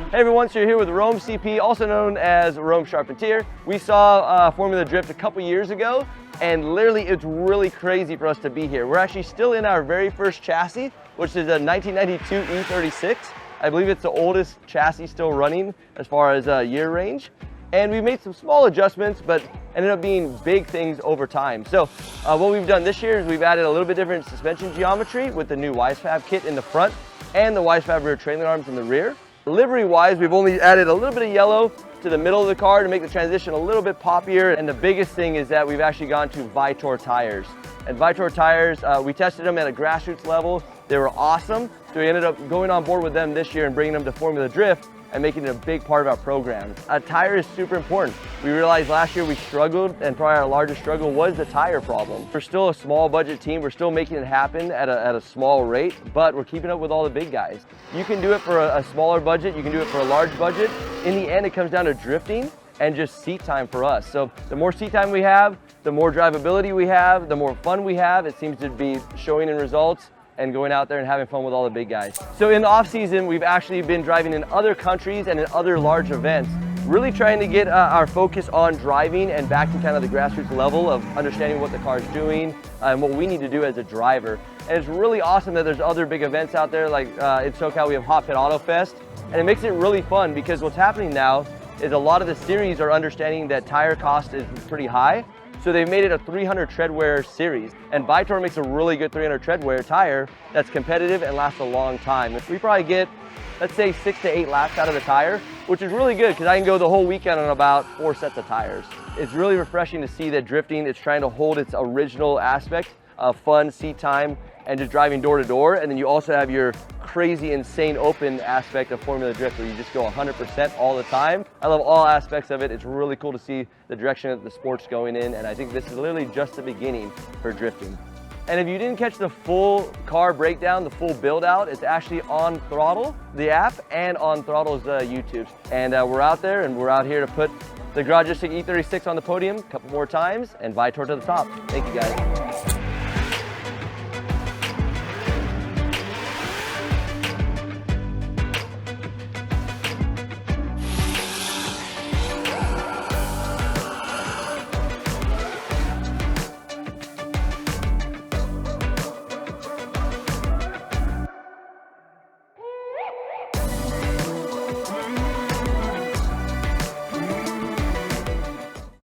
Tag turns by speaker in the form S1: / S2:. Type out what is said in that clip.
S1: Hey everyone, so you're here with Rome CP, also known as Rome Charpentier. We saw Formula Drift a couple years ago, and literally it's really crazy for us to be here. We're actually still in our very first chassis, which is a 1992 E36. I believe it's the oldest chassis still running as far as year range. And we've made some small adjustments, but ended up being big things over time. So what we've done this year is we've added a little bit different suspension geometry with the new Wisefab kit in the front and the Wisefab rear trailing arms in the rear. Livery wise, we've only added a little bit of yellow to the middle of the car to make the transition a little bit poppier. And the biggest thing is that we've actually gone to Vitour tires. And Vitour tires, we tested them at a grassroots level. They were awesome. So we ended up going on board with them this year and bringing them to Formula Drift and making it a big part of our program. A tire is super important. We realized last year we struggled, and probably our largest struggle was the tire problem. We're still a small budget team. We're still making it happen at a small rate, but we're keeping up with all the big guys. You can do it for a smaller budget. You can do it for a large budget. In the end, it comes down to drifting and just seat time for us. So the more seat time we have, the more drivability we have, the more fun we have. It seems to be showing in results and going out there and having fun with all the big guys. So in the off season, we've actually been driving in other countries and in other large events, really trying to get our focus on driving and back to kind of the grassroots level of understanding what the car is doing and what we need to do as a driver. And it's really awesome that there's other big events out there, like in SoCal we have Hot Pit Auto Fest, and it makes it really fun because what's happening now is a lot of the series are understanding that tire cost is pretty high. So they've made it a 300 tread wear series, and Vitour makes a really good 300 tread wear tire that's competitive and lasts a long time. We probably get, let's say, 6 to 8 laps out of the tire, which is really good because I can go the whole weekend on about 4 sets of tires. It's really refreshing to see that drifting is trying to hold its original aspect of fun, seat time, and just driving door to door. And then you also have your crazy, insane open aspect of Formula Drift where you just go 100% all the time. I love all aspects of it. It's really cool to see the direction that the sport's going in, and I think this is literally just the beginning for drifting. And if you didn't catch the full car breakdown, the full build out, it's actually on Throdle, the app, and on Throdle's YouTube. And we're out there, and we're out here to put the Garagistic E36 on the podium a couple more times and Vitour to the top. Thank you guys.